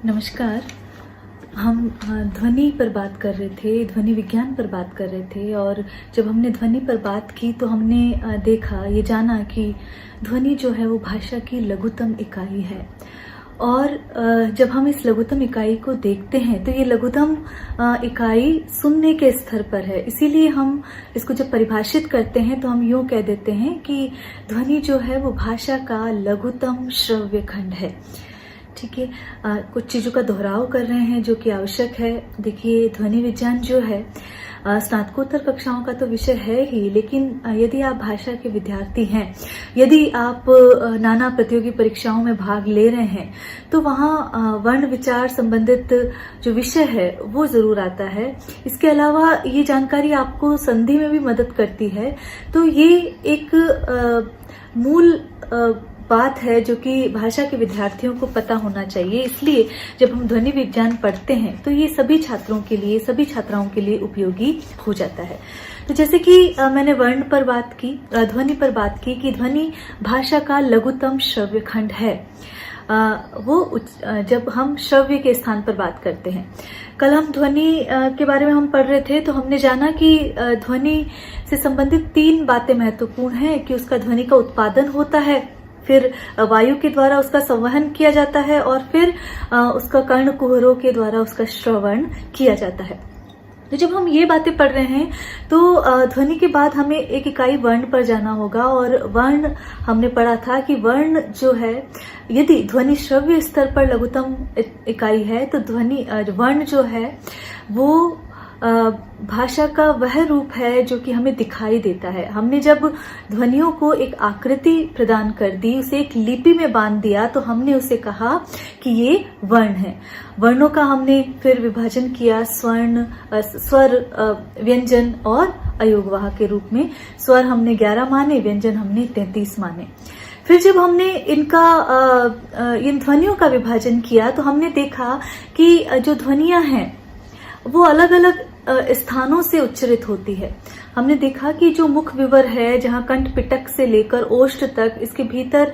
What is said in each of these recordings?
नमस्कार। हम ध्वनि पर बात कर रहे थे, ध्वनि विज्ञान पर बात कर रहे थे और जब हमने ध्वनि पर बात की तो हमने देखा, ये जाना कि ध्वनि जो है वो भाषा की लघुत्तम इकाई है। और जब हम इस लघुत्तम इकाई को देखते हैं तो ये लघुत्तम इकाई सुनने के स्तर पर है। इसीलिए हम इसको जब परिभाषित करते हैं तो हम यूँ कह देते हैं कि ध्वनि जो है वो भाषा का लघुत्तम श्रव्य खंड है। ठीक है, कुछ चीज़ों का दोहराव कर रहे हैं जो कि आवश्यक है। देखिए, ध्वनि विज्ञान जो है स्नातकोत्तर कक्षाओं का तो विषय है ही, लेकिन यदि आप भाषा के विद्यार्थी हैं, यदि आप नाना प्रतियोगी परीक्षाओं में भाग ले रहे हैं, तो वहाँ वर्ण विचार संबंधित जो विषय है वो जरूर आता है। इसके अलावा ये जानकारी आपको संधि में भी मदद करती है। तो ये एक मूल बात है जो कि भाषा के विद्यार्थियों को पता होना चाहिए। इसलिए जब हम ध्वनि विज्ञान पढ़ते हैं तो ये सभी छात्रों के लिए, सभी छात्राओं के लिए उपयोगी हो जाता है। तो जैसे कि मैंने वर्ण पर बात की, ध्वनि पर बात की कि ध्वनि भाषा का लघुत्तम श्रव्य खंड है। वो जब हम श्रव्य के स्थान पर बात करते हैं, कल हम ध्वनि के बारे में हम पढ़ रहे थे तो हमने जाना कि ध्वनि से संबंधित 3 बातें महत्वपूर्ण हैं कि उसका ध्वनि का उत्पादन होता है, फिर वायु के द्वारा उसका संवहन किया जाता है और फिर उसका कर्ण कुहरों के द्वारा उसका श्रवण किया जाता है। तो जब हम ये बातें पढ़ रहे हैं तो ध्वनि के बाद हमें एक इकाई वर्ण पर जाना होगा। और वर्ण हमने पढ़ा था कि वर्ण जो है, यदि ध्वनि श्रव्य स्तर पर लघुत्तम इकाई है तो ध्वनि वर्ण जो है वो भाषा का वह रूप है जो कि हमें दिखाई देता है। हमने जब ध्वनियों को एक आकृति प्रदान कर दी, उसे एक लिपि में बांध दिया, तो हमने उसे कहा कि ये वर्ण है। वर्णों का हमने फिर विभाजन किया स्वर, व्यंजन और अयोगवाह के रूप में। स्वर हमने 11 माने, व्यंजन हमने 33 माने। फिर जब हमने इन ध्वनियों का विभाजन किया तो हमने देखा कि जो ध्वनियां हैं वो अलग अलग स्थानों से उच्चरित होती है। हमने देखा कि जो मुख विवर है, जहाँ कंठ पिटक से लेकर ओष्ठ तक, इसके भीतर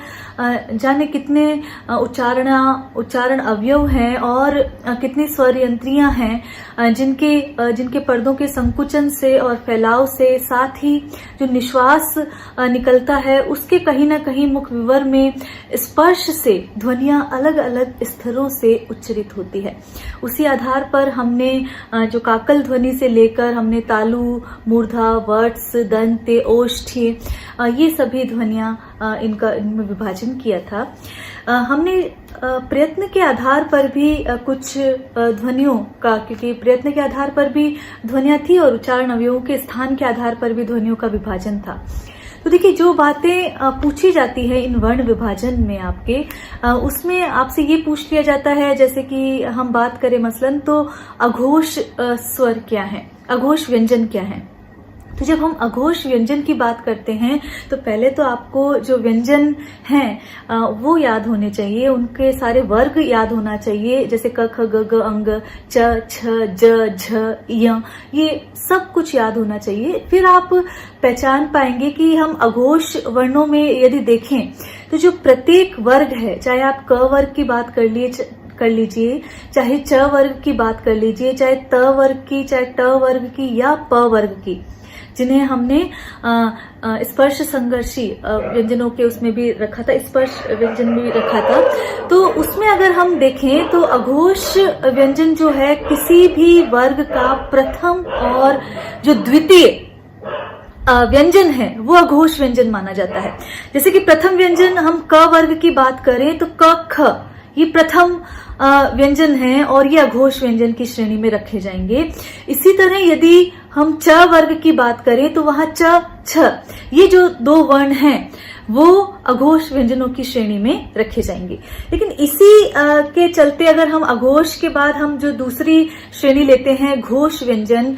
जाने कितने उच्चारण अवयव हैं और कितनी स्वर यंत्रियां हैं जिनके पर्दों के संकुचन से और फैलाव से, साथ ही जो निश्वास निकलता है उसके कहीं ना कहीं मुख विवर में स्पर्श से ध्वनियां अलग अलग स्तरों से उच्चरित होती है। उसी आधार पर हमने जो काकल ध्वनि से लेकर हमने तालु, मूर्धा, वर्ट्स, दंत, ओष्ठ्य, ये सभी ध्वनियां इनमें विभाजन किया था। हमने प्रयत्न के आधार पर भी कुछ ध्वनियों का, क्योंकि प्रयत्न के आधार पर भी ध्वनियां थी और उच्चारण अवयवों के स्थान के आधार पर भी ध्वनियों का विभाजन था। तो देखिए, जो बातें पूछी जाती है इन वर्ण विभाजन में आपके, उसमें आपसे ये पूछ लिया जाता है, जैसे कि हम बात करें मसलन तो अघोष स्वर क्या है, अघोष व्यंजन क्या है। तो जब हम अघोष व्यंजन की बात करते हैं तो पहले तो आपको जो व्यंजन हैं वो याद होने चाहिए, उनके सारे वर्ग याद होना चाहिए, जैसे क, ख, ग, घ, अंग, च, छ, ज, झ, य, ये सब कुछ याद होना चाहिए। फिर आप पहचान पाएंगे कि हम अघोष वर्णों में यदि देखें तो जो प्रत्येक वर्ग है, चाहे आप क वर्ग की बात कर लीजिए, चाहे च वर्ग की बात कर लीजिए, चाहे त वर्ग की, चाहे ट वर्ग की या प वर्ग की, जिन्हें हमने स्पर्श संघर्षी व्यंजनों के उसमें भी रखा था, स्पर्श व्यंजन में भी रखा था। तो उसमें अगर हम देखें तो अघोष व्यंजन जो है किसी भी वर्ग का प्रथम और जो द्वितीय व्यंजन है वो अघोष व्यंजन माना जाता है। जैसे कि प्रथम व्यंजन हम क वर्ग की बात करें तो क, ख, ये प्रथम व्यंजन है और ये अघोष व्यंजन की श्रेणी में रखे जाएंगे। इसी तरह यदि हम च वर्ग की बात करें तो वहां च, छ, ये जो 2 वर्ण हैं वो अघोष व्यंजनों की श्रेणी में रखे जाएंगे। लेकिन इसी के चलते अगर हम अघोष के बाद हम जो दूसरी श्रेणी लेते हैं घोष व्यंजन,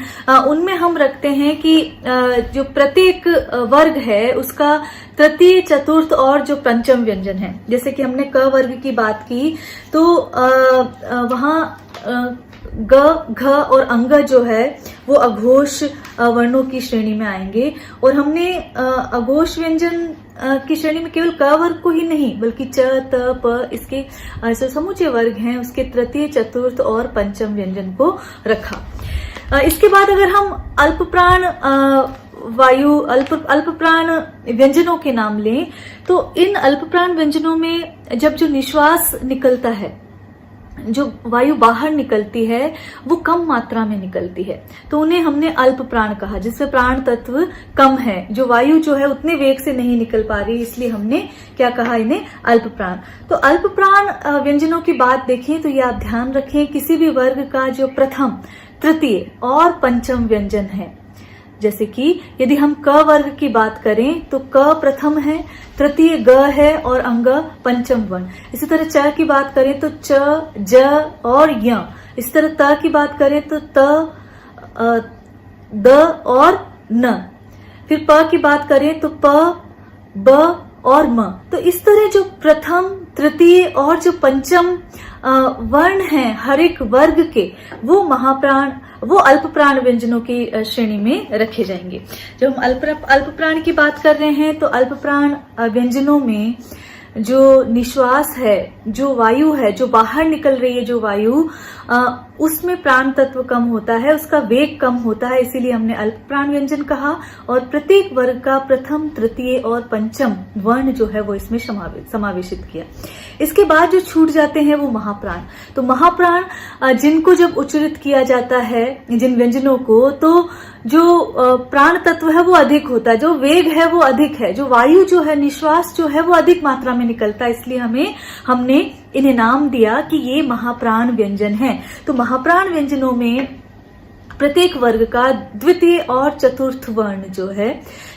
उनमें हम रखते हैं कि जो प्रत्येक वर्ग है उसका तृतीय, चतुर्थ और जो पंचम व्यंजन है। जैसे कि हमने क वर्ग की बात की तो वहां ग, घ और अंग जो है वो अघोष वर्णों की श्रेणी में आएंगे। और हमने अघोष व्यंजन की श्रेणी में केवल क वर्ग को ही नहीं बल्कि च, त, प इसके जो समूचे वर्ग हैं उसके तृतीय, चतुर्थ और पंचम व्यंजन को रखा। इसके बाद अगर हम अल्पप्राण वायु अल्पप्राण व्यंजनों के नाम लें तो इन अल्पप्राण व्यंजनों में जब जो निश्वास निकलता है, जो वायु बाहर निकलती है वो कम मात्रा में निकलती है, तो उन्हें हमने अल्प प्राण कहा, जिसमें प्राण तत्व कम है, जो वायु जो है उतने वेग से नहीं निकल पा रही, इसलिए हमने क्या कहा, इन्हें अल्प प्राण। तो अल्प प्राण व्यंजनों की बात देखें तो ये आप ध्यान रखें, किसी भी वर्ग का जो प्रथम, तृतीय और पंचम व्यंजन है, जैसे कि यदि हम क वर्ग की बात करें तो क प्रथम है, तृतीय ग है और अंग पंचम वर्ण। इसी तरह च की बात करें तो च, ज और य। इसी तरह त की बात करें तो त, द और न। फिर प की बात करें तो प, ब और म। तो इस तरह जो प्रथम, तृतीय और जो पंचम वर्ण हैं हर एक वर्ग के, वो महाप्राण, वो अल्प प्राण व्यंजनों की श्रेणी में रखे जाएंगे। जब हम अल्प प्राण की बात कर रहे हैं तो अल्प प्राण व्यंजनों में जो निश्वास है, जो वायु है, जो बाहर निकल रही है जो वायु, उसमें प्राण तत्व कम होता है, उसका वेग कम होता है, इसीलिए हमने अल्प प्राण व्यंजन कहा। और प्रत्येक वर्ग का प्रथम, तृतीय और पंचम वर्ण जो है वो इसमें समावेशित किया। इसके बाद जो छूट जाते हैं वो महाप्राण। तो महाप्राण जिनको जब उच्चारित किया जाता है, जिन व्यंजनों को, तो जो प्राण तत्व है वो अधिक होता है, जो वेग है वो अधिक है, जो वायु जो है, निश्वास जो है वो अधिक मात्रा में निकलता है, इसलिए हमने इन्हें नाम दिया कि ये महाप्राण व्यंजन है। तो महाप्राण व्यंजनों में प्रत्येक वर्ग का द्वितीय और चतुर्थ वर्ण जो है,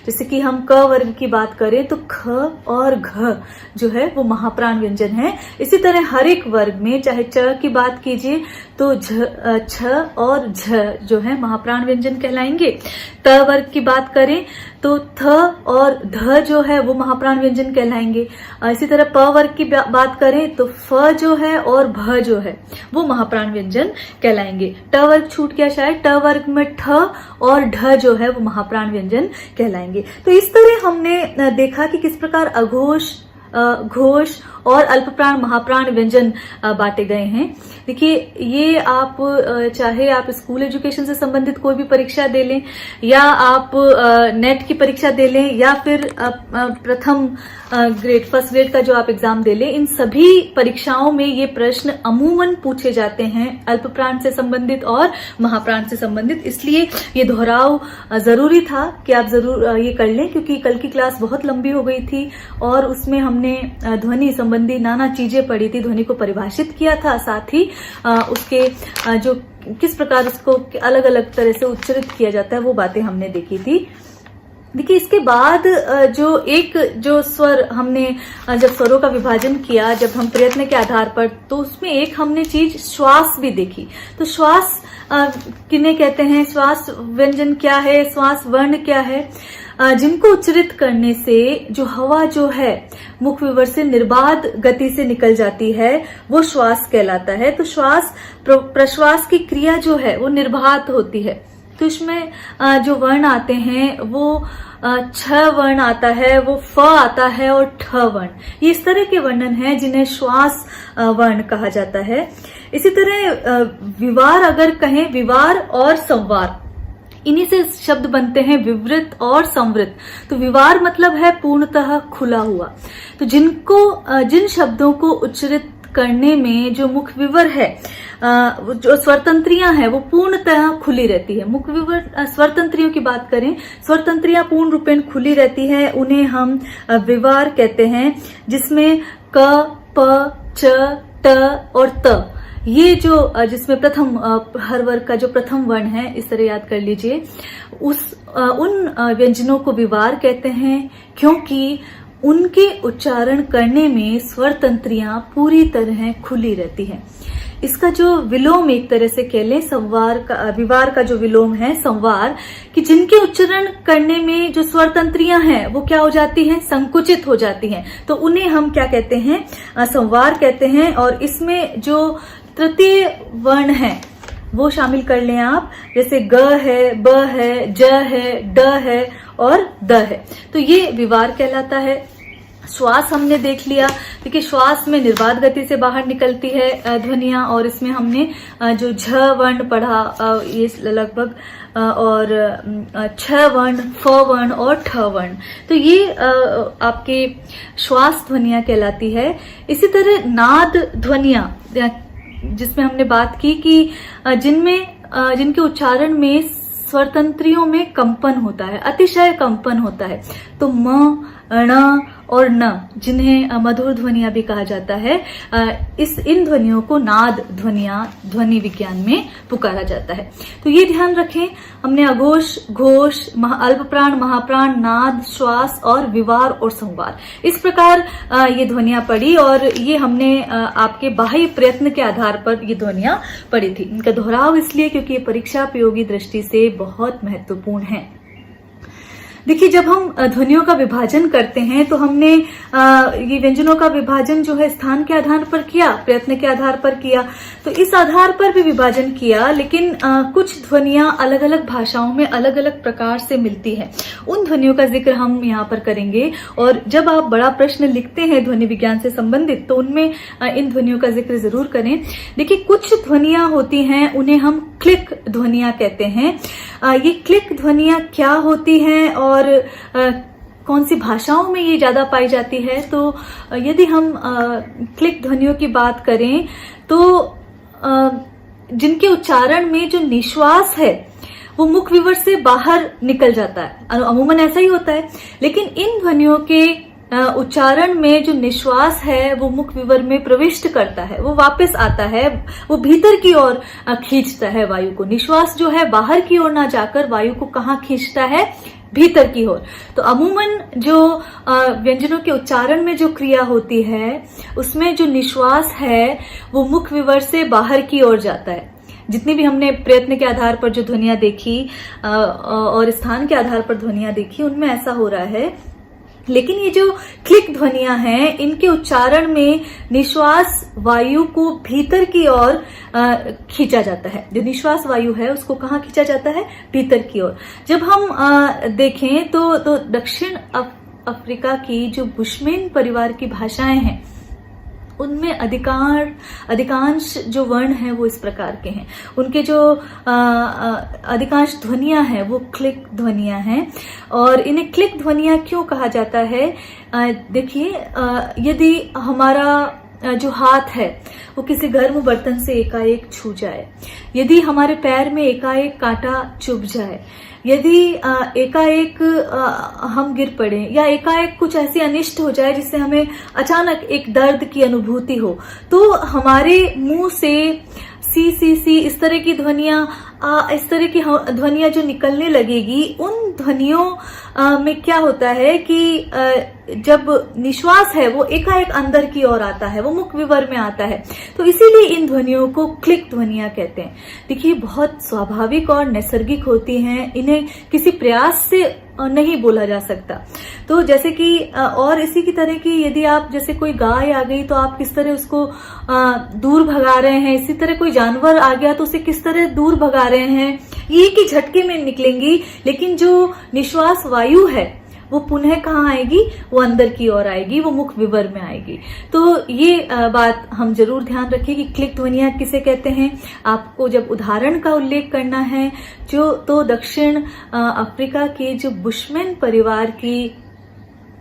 जैसे कि हम क वर्ग की बात करें तो ख और घ जो है वो महाप्राण व्यंजन है। इसी तरह हर एक वर्ग में, चाहे च की बात कीजिए तो छ और झ जो है महाप्राण व्यंजन कहलाएंगे। त वर्ग की बात करें तो थ और ध जो है वो महाप्राण व्यंजन कहलाएंगे। इसी तरह प वर्ग की बात करें तो फ जो है और भ जो है वो महाप्राण व्यंजन कहलाएंगे। ट वर्ग छूट गया शायद, ट वर्ग में ठ और ढ जो है वो महाप्राण व्यंजन कहलाएंगे। तो इस तरह हमने देखा कि किस प्रकार अघोष, घोष और अल्पप्राण, महाप्राण व्यंजन बांटे गए हैं। देखिए, ये आप चाहे आप स्कूल एजुकेशन से संबंधित कोई भी परीक्षा दे लें, या आप नेट की परीक्षा दे लें, या फिर प्रथम ग्रेड, फर्स्ट ग्रेड का जो आप एग्जाम दे लें, इन सभी परीक्षाओं में ये प्रश्न अमूमन पूछे जाते हैं अल्पप्राण से संबंधित और महाप्राण से संबंधित। इसलिए ये दोहराव जरूरी था कि आप जरूर ये कर लें, क्योंकि कल की क्लास बहुत लंबी हो गई थी और उसमें हमने ध्वनि संबंधी नाना चीजें पढ़ी थी, ध्वनि को परिभाषित किया था, साथ ही उसके जो किस प्रकार उसको अलग अलग तरह से उच्चारित किया जाता है वो बातें हमने देखी थी। देखिए, इसके बाद जो स्वर हमने, जब स्वरों का विभाजन किया, जब हम प्रयत्न के आधार पर, तो उसमें एक हमने चीज श्वास भी देखी। तो श्वास किन्हें कहते हैं, श्वास व्यंजन क्या है, श्वास वर्ण क्या है, जिनको उच्चारित करने से जो हवा जो है मुख विवर से निर्बाध गति से निकल जाती है वो श्वास कहलाता है। तो श्वास प्रश्वास की क्रिया जो है वो निर्बाध होती है। तो इसमें जो वर्ण आते हैं वो छ वर्ण आता है, वो फ आता है और ठ वर्ण, ये इस तरह के वर्णन हैं जिन्हें श्वास वर्ण कहा जाता है। इसी तरह विवार अगर कहें, विवार और संवार, इन्हीं से शब्द बनते हैं विवृत और संवृत। तो विवार मतलब है पूर्णतः खुला हुआ। तो जिन शब्दों को उच्चारित करने में जो मुख विवर है, जो स्वरतंत्रियां हैं वो पूर्णतः खुली रहती है। मुख विवर स्वरतंत्रियों की बात करें, स्वरतंत्रियां पूर्ण रूपेण खुली रहती है, उन्हें हम विवार कहते हैं, जिसमें क, प, च, ट और त, ये जो जिसमें प्रथम, हर वर्ग का जो प्रथम वर्ण है, इस तरह याद कर लीजिए, उन व्यंजनों को विवार कहते हैं, क्योंकि उनके उच्चारण करने में स्वर तंत्रियां पूरी तरह खुली रहती हैं। इसका जो विलोम एक तरह से कह लें, संवार का, विवार का जो विलोम है संवार, कि जिनके उच्चारण करने में जो स्वर तंत्रियां हैं वो क्या हो जाती हैं, संकुचित हो जाती हैं, तो उन्हें हम क्या कहते हैं, संवार कहते हैं। और इसमें जो तृतीय वर्ण है वो शामिल कर लें आप, जैसे ग है, ब है, ज है, ड है और द है। तो ये विवार कहलाता है। श्वास हमने देख लिया। देखिए श्वास में निर्बाध गति से बाहर निकलती है ध्वनियां, और इसमें हमने जो झ वर्ण पढ़ा ये लगभग और छ वर्ण, फ वर्ण और ठ वर्ण, तो ये आपके श्वास ध्वनियां कहलाती है। इसी तरह नाद ध्वनियां, जिसमें हमने बात की कि जिनके उच्चारण में स्वरतंत्रियों में कंपन होता है, अतिशय कंपन होता है, तो म, ण और न, जिन्हें मधुर ध्वनियां भी कहा जाता है, इन ध्वनियों को नाद ध्वनियां ध्वनि विज्ञान में पुकारा जाता है। तो ये ध्यान रखें, हमने अघोष, घोष, अल्पप्राण, महाप्राण, नाद, श्वास और विवार और संवार, इस प्रकार ये ध्वनियां पढ़ी, और ये हमने आपके बाह्य प्रयत्न के आधार पर ये ध्वनियां पढ़ी थी। इनका दोहराव इसलिए क्योंकि ये परीक्षा उपयोगी दृष्टि से बहुत महत्वपूर्ण है। देखिए जब हम ध्वनियों का विभाजन करते हैं तो हमने ये व्यंजनों का विभाजन जो है स्थान के आधार पर किया, प्रयत्न के आधार पर किया, तो इस आधार पर भी विभाजन किया, लेकिन कुछ ध्वनियां अलग अलग भाषाओं में अलग अलग प्रकार से मिलती है। उन ध्वनियों का जिक्र हम यहाँ पर करेंगे, और जब आप बड़ा प्रश्न लिखते हैं ध्वनि विज्ञान से संबंधित तो उनमें इन ध्वनियों का जिक्र जरूर करें। देखिए कुछ ध्वनियां होती हैं, उन्हें हम क्लिक ध्वनियां कहते हैं। ये क्लिक ध्वनियां क्या होती हैं और कौन सी भाषाओं में ये ज्यादा पाई जाती है, तो यदि हम क्लिक ध्वनियों की बात करें तो जिनके उच्चारण में जो निश्वास है वो मुख विवर से बाहर निकल जाता है, अमूमन ऐसा ही होता है, लेकिन इन ध्वनियों के उच्चारण में जो निश्वास है वो मुख विवर में प्रविष्ट करता है, वो वापस आता है, वो भीतर की ओर खींचता है वायु को। निश्वास जो है बाहर की ओर ना जाकर वायु को कहाँ खींचता है, भीतर की ओर। तो अमूमन जो व्यंजनों के उच्चारण में जो क्रिया होती है उसमें जो निश्वास है वो मुख विवर से बाहर की ओर जाता है। जितनी भी हमने प्रयत्न के आधार पर जो ध्वनियां देखी और स्थान के आधार पर ध्वनियां देखी उनमें ऐसा हो रहा है, लेकिन ये जो क्लिक ध्वनियां हैं इनके उच्चारण में निश्वास वायु को भीतर की ओर खींचा जाता है। जो निश्वास वायु है उसको कहाँ खींचा जाता है, भीतर की ओर। जब हम देखें तो दक्षिण अफ्रीका की जो बुशमैन परिवार की भाषाएं हैं उनमें अधिकांश जो वर्ण हैं वो इस प्रकार के हैं। उनके जो अधिकांश ध्वनियां हैं वो क्लिक ध्वनियां हैं, और इन्हें क्लिक ध्वनियां क्यों कहा जाता है। देखिए यदि हमारा जो हाथ है वो किसी गर्म बर्तन से एकाएक छू जाए, यदि हमारे पैर में एकाएक कांटा चुभ जाए, यदि एकाएक हम गिर पड़े, या एकाएक कुछ ऐसी अनिष्ट हो जाए जिससे हमें अचानक एक दर्द की अनुभूति हो, तो हमारे मुंह से सी सी सी इस तरह की ध्वनियां जो निकलने लगेगी, उन ध्वनियों में क्या होता है कि जब निश्वास है वो एकाएक अंदर की ओर आता है, वो मुख विवर में आता है, तो इसीलिए इन ध्वनियों को क्लिक ध्वनियां कहते हैं। देखिए बहुत स्वाभाविक और नैसर्गिक होती हैं, इन्हें किसी प्रयास से नहीं बोला जा सकता। तो जैसे कि और इसी की तरह की यदि आप जैसे कोई गाय आ गई तो आप किस तरह उसको दूर भगा रहे हैं, इसी तरह कोई जानवर आ गया तो उसे किस तरह दूर भगा रहे हैं, ये कि झटके में निकलेंगी, लेकिन जो निश्वास वायु है वो पुनः कहाँ आएगी, वो अंदर की ओर आएगी, वो मुख विवर में आएगी। तो ये बात हम जरूर ध्यान रखें कि क्लिक ध्वनियां किसे कहते हैं। आपको जब उदाहरण का उल्लेख करना है तो दक्षिण अफ्रीका के जो बुशमैन परिवार की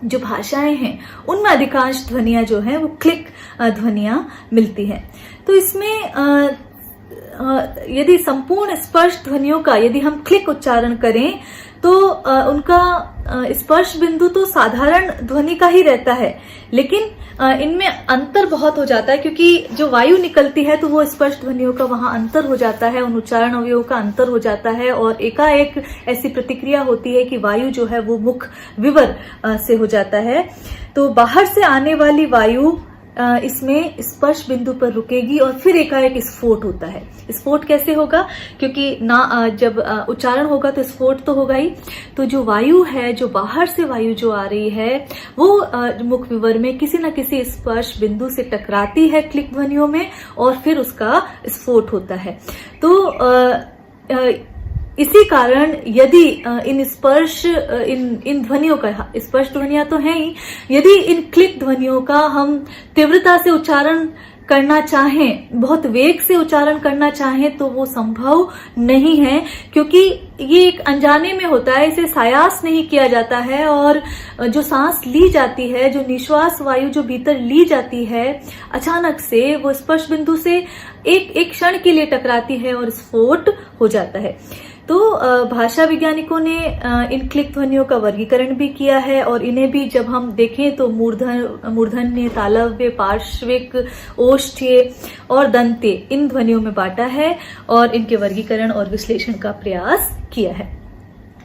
जो भाषाएं हैं उनमें अधिकांश ध्वनियां जो है वो क्लिक ध्वनियां मिलती हैं। तो इसमें यदि संपूर्ण स्पर्श ध्वनियों का यदि हम क्लिक उच्चारण करें तो उनका स्पर्श बिंदु तो साधारण ध्वनि का ही रहता है, लेकिन इनमें अंतर बहुत हो जाता है, क्योंकि जो वायु निकलती है तो वो स्पर्श ध्वनियों का वहां अंतर हो जाता है, उन उच्चारण अवयवों का अंतर हो जाता है, और एकाएक ऐसी प्रतिक्रिया होती है कि वायु जो है वो मुख विवर से हो जाता है। तो बाहर से आने वाली वायु इसमें स्पर्श बिंदु पर रुकेगी और फिर एकाएक स्फोट होता है। स्फोट कैसे होगा? क्योंकि ना जब उच्चारण होगा तो स्फोट तो होगा ही, तो जो वायु है, जो बाहर से वायु जो आ रही है, वो मुख विवर में किसी न किसी स्पर्श बिंदु से टकराती है क्लिक ध्वनियों में और फिर उसका स्फोट होता है। तो इसी कारण यदि इन ध्वनियों का, स्पर्श ध्वनियां तो हैं ही, यदि इन क्लिक ध्वनियों का हम तीव्रता से उच्चारण करना चाहें, बहुत वेग से उच्चारण करना चाहें, तो वो संभव नहीं है, क्योंकि ये एक अनजाने में होता है, इसे सायास नहीं किया जाता है और जो सांस ली जाती है, जो निश्वास वायु जो भीतर ली जाती है, अचानक से वो स्पर्श बिंदु से एक क्षण के लिए टकराती है और स्फोट हो जाता है। तो भाषा वैज्ञानिकों ने इन क्लिक ध्वनियों का वर्गीकरण भी किया है और इन्हें भी जब हम देखें तो मूर्धन्य, तालव्य, पार्श्विक, ओष्ठ्य और दंत्य इन ध्वनियों में बांटा है और इनके वर्गीकरण और विश्लेषण का प्रयास किया है।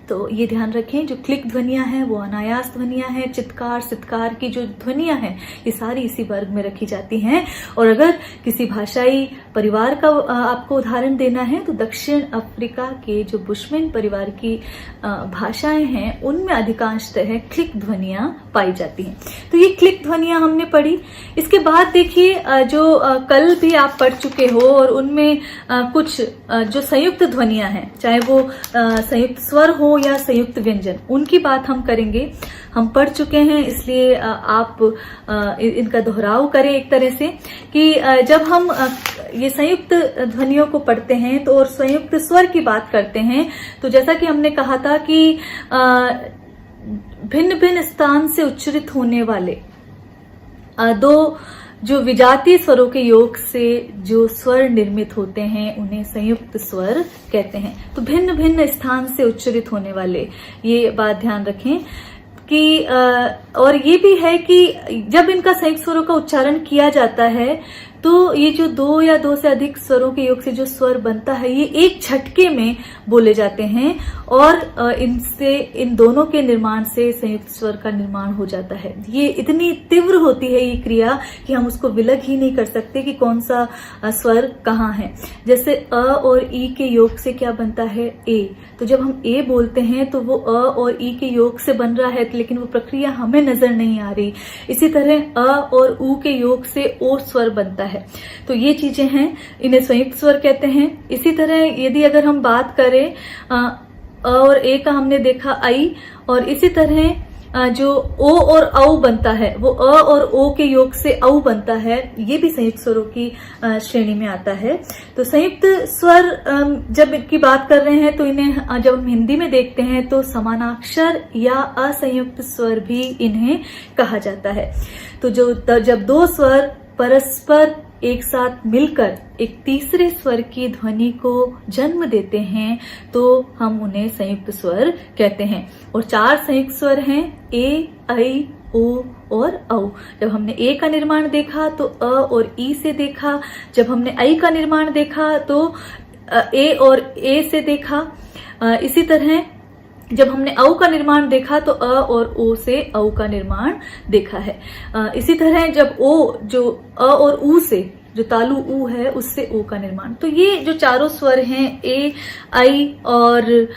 तो ये ध्यान रखें, जो क्लिक ध्वनियां हैं वो अनायास ध्वनियां हैं। चित्कार, सित्कार की जो ध्वनियां हैं ये सारी इसी वर्ग में रखी जाती हैं। और अगर किसी भाषाई परिवार का आपको उदाहरण देना है तो दक्षिण अफ्रीका के जो बुशमैन परिवार की भाषाएं हैं उनमें अधिकांशतः क्लिक ध्वनियां पाई जाती हैं। तो ये क्लिक ध्वनियां हमने पढ़ी। इसके बाद देखिए जो कल भी आप पढ़ चुके हो और उनमें कुछ जो संयुक्त ध्वनियां हैं, चाहे वो संयुक्त स्वर हो या संयुक्त व्यंजन, उनकी बात हम करेंगे। हम पढ़ चुके हैं, इसलिए आप इनका दोहराव करें एक तरह से कि जब हम ये संयुक्त ध्वनियों को पढ़ते हैं तो और संयुक्त स्वर की बात करते हैं तो जैसा कि हमने कहा था कि भिन्न भिन्न स्थान से उच्चारित होने वाले दो जो विजातीय स्वरों के योग से जो स्वर निर्मित होते हैं उन्हें संयुक्त स्वर कहते हैं। तो भिन्न भिन्न स्थान से उच्चारित होने वाले, ये बात ध्यान रखें कि और ये भी है कि जब इनका संयुक्त स्वरों का उच्चारण किया जाता है तो ये जो दो या दो से अधिक स्वरों के योग से जो स्वर बनता है ये एक झटके में बोले जाते हैं और इनसे, इन दोनों के निर्माण से संयुक्त स्वर का निर्माण हो जाता है। ये इतनी तीव्र होती है ये क्रिया कि हम उसको विलग ही नहीं कर सकते कि कौन सा स्वर कहाँ है। जैसे अ और ई के योग से क्या बनता है? ए। तो जब हम ए बोलते हैं तो वो अ और ई के योग से बन रहा है, लेकिन वो प्रक्रिया हमें नजर नहीं आ रही। इसी तरह अ और ऊ के योग से ओ स्वर बनता है। तो ये चीजें हैं, इन्हें संयुक्त स्वर कहते हैं। इसी तरह यदि अगर हम बात करें अ और ए का, हमने देखा आई, और इसी तरह जो ओ और औ बनता है वो अ और ओ के योग से औ बनता है, ये भी संयुक्त स्वरों की श्रेणी में आता है। तो संयुक्त स्वर जब इनकी बात कर रहे हैं तो इन्हें जब हम हिंदी में देखते हैं तो समानाक्षर या असंयुक्त स्वर भी इन्हें कहा जाता है। तो जब दो स्वर परस्पर एक साथ मिलकर एक तीसरे स्वर की ध्वनि को जन्म देते हैं तो हम उन्हें संयुक्त स्वर कहते हैं। और 4 संयुक्त स्वर हैं, ए, ऐ, ओ और औ। जब हमने ए का निर्माण देखा तो अ और ई से देखा, जब हमने ऐ का निर्माण देखा तो ए और ए से देखा। इसी तरह जब हमने औ का निर्माण देखा तो अ और ओ से औ का निर्माण देखा है। इसी तरह जब ओ, जो अ और ऊ से, जो तालु ऊ है, उससे ओ का निर्माण। तो ये जो चारों स्वर हैं, ए, आई और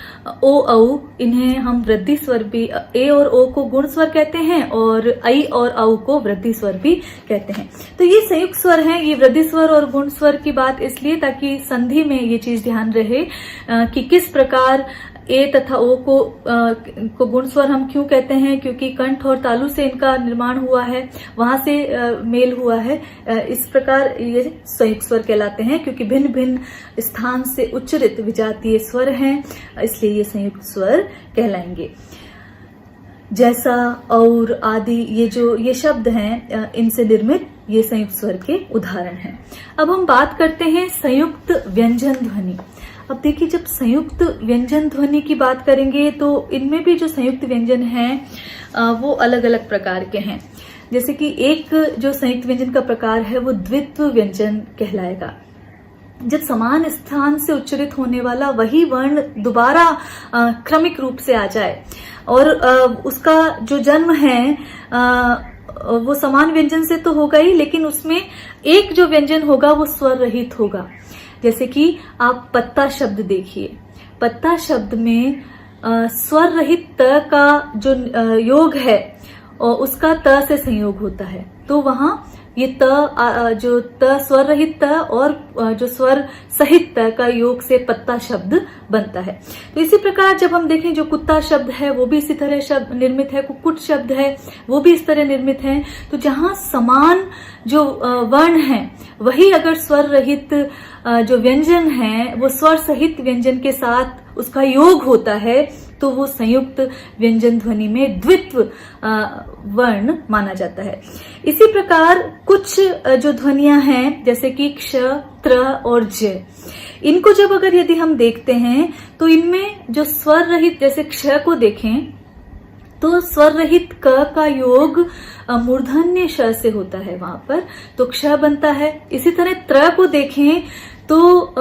ओ, औ, इन्हें हम वृद्धि स्वर भी, ए और ओ को गुण स्वर कहते हैं और आई और औ को वृद्धि स्वर भी कहते हैं। तो ये संयुक्त स्वर हैं। ये वृद्धि स्वर और गुण स्वर की बात इसलिए ताकि संधि में ये चीज ध्यान रहे कि किस प्रकार ए तथा ओ को गुण स्वर हम क्यों कहते हैं, क्योंकि कंठ और तालु से इनका निर्माण हुआ है, वहां से मेल हुआ है। इस प्रकार ये संयुक्त स्वर कहलाते हैं क्योंकि भिन्न भिन्न स्थान से उच्चारित विजातीय स्वर हैं, इसलिए ये संयुक्त स्वर कहलाएंगे। जैसा, और, आदि, ये शब्द हैं, इनसे निर्मित ये संयुक्त स्वर के उदाहरण हैं। अब हम बात करते हैं संयुक्त व्यंजन ध्वनि। अब देखिए, जब संयुक्त व्यंजन ध्वनि की बात करेंगे तो इनमें भी जो संयुक्त व्यंजन हैं वो अलग अलग प्रकार के हैं। जैसे कि एक जो संयुक्त व्यंजन का प्रकार है वो द्वित्व व्यंजन कहलाएगा। जब समान स्थान से उच्चारित होने वाला वही वर्ण दोबारा क्रमिक रूप से आ जाए और उसका जो जन्म है वो समान व्यंजन से तो होगा ही, लेकिन उसमें एक जो व्यंजन होगा वो स्वर रहित होगा। जैसे कि आप पत्ता शब्द देखिए, पत्ता शब्द में स्वर रहित त का जो योग है और उसका त से संयोग होता है, तो वहां ये जो त स्वर रहित त और जो स्वर सहित त का योग से पत्ता शब्द बनता है। तो इसी प्रकार जब हम देखें जो कुत्ता शब्द है वो भी इसी तरह शब्द निर्मित है, कुक्कुट शब्द है वो भी इस तरह निर्मित है। तो जहां समान जो वर्ण है वही अगर स्वर रहित जो व्यंजन है वो स्वर सहित व्यंजन के साथ उसका योग होता है तो वो संयुक्त व्यंजन ध्वनि में द्वित्व वर्ण माना जाता है। इसी प्रकार कुछ जो ध्वनियां हैं जैसे कि क्ष, त्र और ज, इनको जब अगर यदि हम देखते हैं तो इनमें जो स्वर रहित, जैसे क्ष को देखें तो स्वर रहित क का योग मूर्धन्य श से होता है वहां पर, तो क्ष बनता है। इसी तरह त्र को देखें तो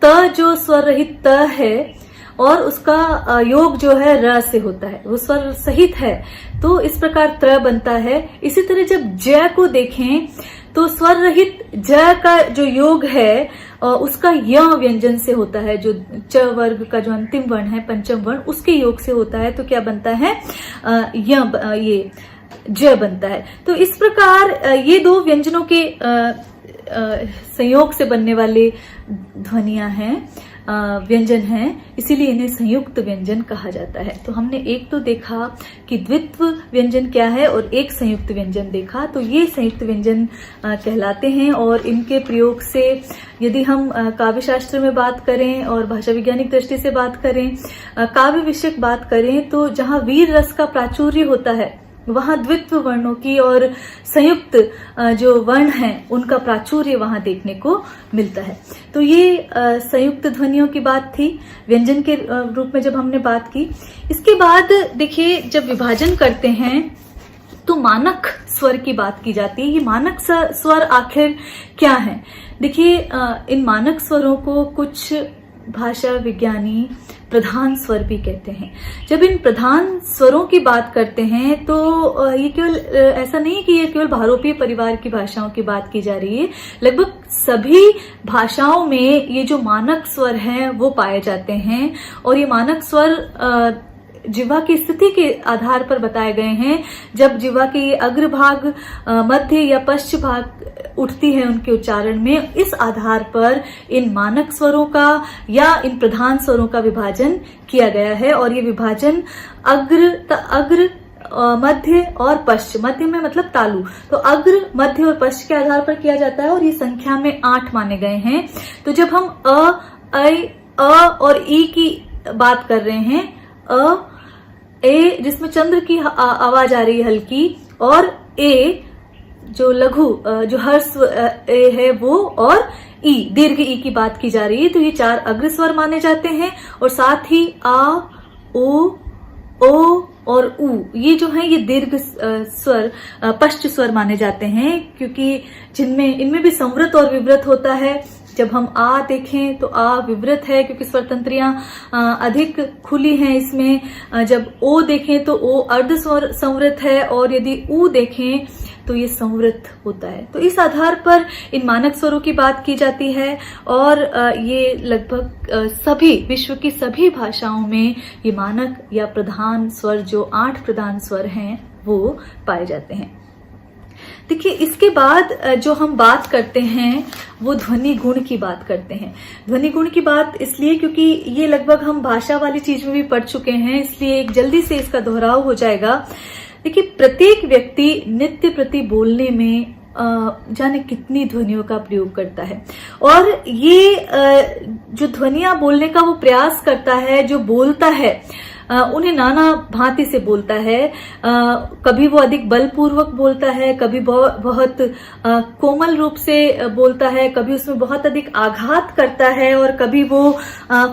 त जो स्वर रहित त है और उसका योग जो है र से होता है, वो स्वर सहित है, तो इस प्रकार त्र बनता है। इसी तरह जब ज को देखें तो स्वर रहित ज का जो योग है उसका य व्यंजन से होता है, जो च वर्ग का जो अंतिम वर्ण है पंचम वर्ण उसके योग से होता है, तो क्या बनता है ये ज बनता है। तो इस प्रकार ये दो व्यंजनों के संयोग से बनने वाले ध्वनियां हैं, व्यंजन हैं, इसीलिए इन्हें संयुक्त व्यंजन कहा जाता है। तो हमने एक तो देखा कि द्वित्व व्यंजन क्या है और एक संयुक्त व्यंजन देखा, तो ये संयुक्त व्यंजन कहलाते हैं। और इनके प्रयोग से यदि हम काव्य शास्त्र में बात करें और भाषा वैज्ञानिक दृष्टि से बात करें, काव्य विषयक बात करें, तो जहां वीर रस का प्राचुर्य होता है वहां द्वित्व वर्णों की और संयुक्त जो वर्ण हैं उनका प्राचुर्य वहां देखने को मिलता है। तो ये संयुक्त ध्वनियों की बात थी, व्यंजन के रूप में जब हमने बात की। इसके बाद देखिए जब विभाजन करते हैं तो मानक स्वर की बात की जाती है। ये मानक स्वर आखिर क्या है? देखिए इन मानक स्वरों को कुछ भाषा विज्ञानी प्रधान स्वर भी कहते हैं। जब इन प्रधान स्वरों की बात करते हैं तो ये केवल ऐसा नहीं कि ये केवल भारोपीय परिवार की भाषाओं की बात की जा रही है, लगभग सभी भाषाओं में ये जो मानक स्वर हैं वो पाए जाते हैं। और ये मानक स्वर जिह्वा की स्थिति के आधार पर बताए गए हैं। जब जिह्वा के अग्रभाग, मध्य या पश्च भाग उठती है उनके उच्चारण में, इस आधार पर इन मानक स्वरों का या इन प्रधान स्वरों का विभाजन किया गया है। और ये विभाजन अग्र मध्य और पश्च, मध्य में मतलब तालु, तो अग्र मध्य और पश्च के आधार पर किया जाता है और ये संख्या में 8 माने गए हैं। तो जब हम अ और ई की बात कर रहे हैं, ए जिसमें चंद्र की आवाज आ रही है हल्की, और ए जो लघु जो हर्ष ए है वो, और ई दीर्घ ई की बात की जा रही है, तो ये 4 अग्र स्वर माने जाते हैं। और साथ ही आ, ओ और उ, ये जो है ये दीर्घ स्वर पश्च स्वर माने जाते हैं, क्योंकि इनमें भी संवृत और विवृत होता है। जब हम आ देखें तो आ विवृत है क्योंकि स्वर तंत्रियां अधिक खुली हैं इसमें। जब ओ देखें तो ओ अर्ध संवृत है, और यदि उ देखें तो ये संवृत होता है। तो इस आधार पर इन मानक स्वरों की बात की जाती है। और ये लगभग सभी विश्व की सभी भाषाओं में ये मानक या प्रधान स्वर, जो 8 प्रधान स्वर हैं, वो पाए जाते हैं। देखिए इसके बाद जो हम बात करते हैं वो ध्वनि गुण की बात करते हैं। ध्वनि गुण की बात इसलिए क्योंकि ये लगभग हम भाषा वाली चीज में भी पढ़ चुके हैं, इसलिए एक जल्दी से इसका दोहराव हो जाएगा। देखिए प्रत्येक व्यक्ति नित्य प्रति बोलने में जाने कितनी ध्वनियों का प्रयोग करता है, और ये जो ध्वनियां बोलने का वो प्रयास करता है, जो बोलता है उन्हें नाना भांति से बोलता है। कभी वो अधिक बलपूर्वक बोलता है, कभी बहुत कोमल रूप से बोलता है, कभी उसमें बहुत अधिक आघात करता है, और कभी वो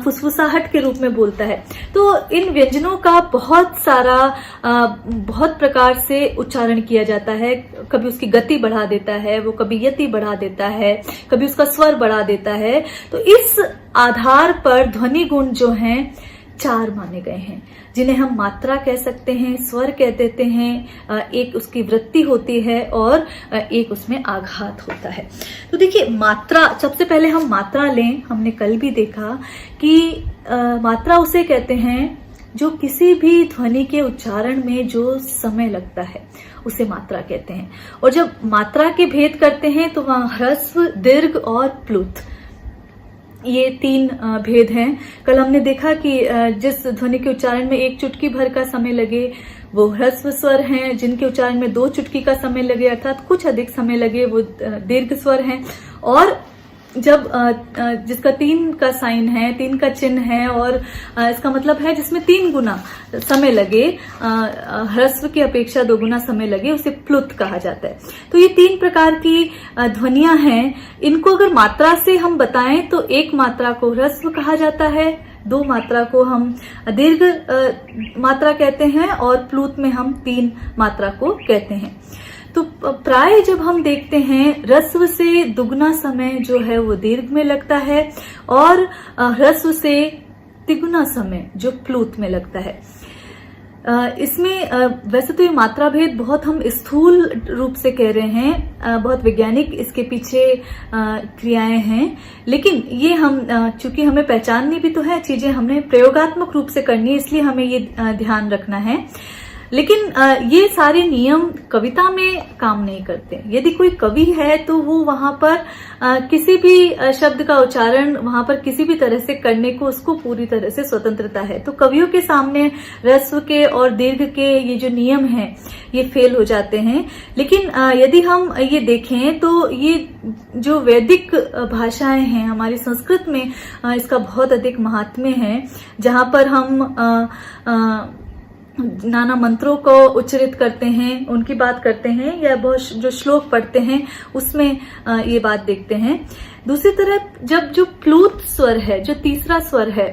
फुसफुसाहट के रूप में बोलता है। तो इन व्यंजनों का बहुत सारा बहुत प्रकार से उच्चारण किया जाता है। कभी उसकी गति बढ़ा देता है, वो कभी यति बढ़ा देता है, कभी उसका स्वर बढ़ा देता है। तो इस आधार पर ध्वनि गुण जो हैं 4 माने गए हैं, जिन्हें हम मात्रा कह सकते हैं, स्वर कह देते हैं, एक उसकी वृत्ति होती है और एक उसमें आघात होता है। तो देखिए मात्रा, सबसे पहले हम मात्रा लें। हमने कल भी देखा कि मात्रा उसे कहते हैं जो किसी भी ध्वनि के उच्चारण में जो समय लगता है उसे मात्रा कहते हैं। और जब मात्रा के भेद करते हैं तो वहां ह्रस्व, दीर्घ और प्लुत, ये 3 भेद हैं। कल हमने देखा कि जिस ध्वनि के उच्चारण में 1 चुटकी भर का समय लगे वो ह्रस्व स्वर हैं, जिनके उच्चारण में 2 चुटकी का समय लगे अर्थात कुछ अधिक समय लगे वो दीर्घ स्वर हैं। और जब जिसका 3 का साइन है, 3 का चिन्ह है और इसका मतलब है जिसमें 3 गुना समय लगे, ह्रस्व की अपेक्षा 2 गुना समय लगे, उसे प्लुत कहा जाता है। तो ये 3 प्रकार की ध्वनियां हैं। इनको अगर मात्रा से हम बताएं तो 1 मात्रा को ह्रस्व कहा जाता है, 2 मात्रा को हम दीर्घ मात्रा कहते हैं और प्लुत में हम 3 मात्रा को कहते हैं। तो प्राय जब हम देखते हैं ह्रस्व से दुगना समय जो है वो दीर्घ में लगता है और ह्रस्व से तिगुना समय जो प्लुत में लगता है। इसमें वैसे तो ये मात्रा भेद बहुत हम स्थूल रूप से कह रहे हैं, बहुत वैज्ञानिक इसके पीछे क्रियाएं हैं, लेकिन ये हम चूंकि हमें पहचाननी भी तो है चीजें, हमने प्रयोगात्मक रूप से करनी है, इसलिए हमें ये ध्यान रखना है। लेकिन ये सारे नियम कविता में काम नहीं करते। यदि कोई कवि है तो वो वहां पर किसी भी शब्द का उच्चारण वहां पर किसी भी तरह से करने को उसको पूरी तरह से स्वतंत्रता है। तो कवियों के सामने ह्रस्व के और दीर्घ के ये जो नियम हैं ये फेल हो जाते हैं। लेकिन यदि हम ये देखें तो ये जो वैदिक भाषाएं हैं, हमारी संस्कृत में इसका बहुत अधिक महात्म्य है, जहां पर हम नाना मंत्रों को उच्चरित करते हैं, उनकी बात करते हैं, या बहुत जो श्लोक पढ़ते हैं उसमें ये बात देखते हैं। दूसरी तरफ जब जो प्लुत स्वर है, जो तीसरा स्वर है,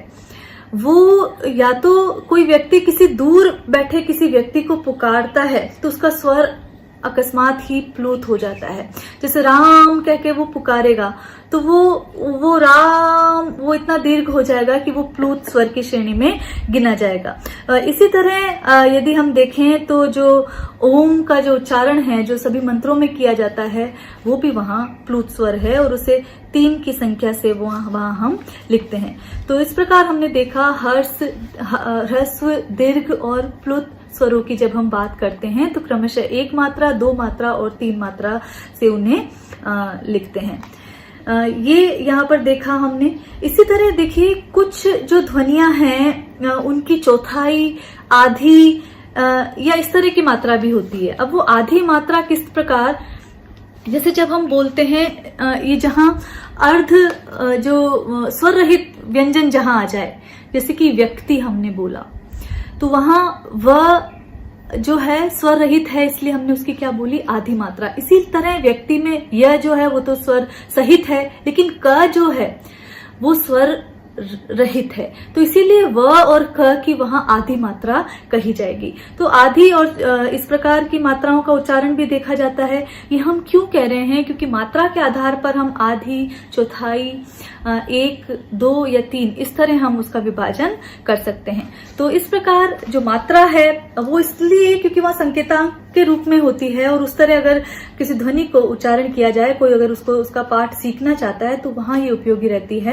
वो या तो कोई व्यक्ति किसी दूर बैठे किसी व्यक्ति को पुकारता है तो उसका स्वर अकस्मात ही प्लुत हो जाता है। जैसे राम कह के वो पुकारेगा तो वो राम वो इतना दीर्घ हो जाएगा कि वो प्लुत स्वर की श्रेणी में गिना जाएगा। इसी तरह यदि हम देखें तो जो ओम का जो उच्चारण है जो सभी मंत्रों में किया जाता है वो भी वहां प्लुत स्वर है और उसे 3 की संख्या से वहां हम लिखते हैं। तो इस प्रकार हमने देखा ह्रस्व, दीर्घ और प्लुत स्वरों की जब हम बात करते हैं तो क्रमशः 1 मात्रा, 2 मात्रा और 3 मात्रा से उन्हें लिखते हैं। ये यहाँ पर देखा हमने। इसी तरह देखिए कुछ जो ध्वनियां हैं उनकी चौथाई, आधी या इस तरह की मात्रा भी होती है। अब वो आधी मात्रा किस प्रकार, जैसे जब हम बोलते हैं ये जहां अर्ध जो स्वर रहित व्यंजन जहां आ जाए, जैसे कि व्यक्ति हमने बोला तो वहां वह जो है स्वर रहित है, इसलिए हमने उसकी क्या बोली, आधी मात्रा। इसी तरह व्यक्ति में यह जो है वो तो स्वर सहित है, लेकिन क जो है वो स्वर रहित है, तो इसीलिए व और क की वहां आधी मात्रा कही जाएगी। तो आधी और इस प्रकार की मात्राओं का उच्चारण भी देखा जाता है। ये हम क्यों कह रहे हैं, क्योंकि मात्रा के आधार पर हम आधी, चौथाई, 1, 2 या 3 इस तरह हम उसका विभाजन कर सकते हैं। तो इस प्रकार जो मात्रा है वो इसलिए क्योंकि वह संकेतांक के रूप में होती है और उस तरह अगर किसी ध्वनि को उच्चारण किया जाए, कोई अगर उसका पाठ सीखना चाहता है तो वहां ये उपयोगी रहती है।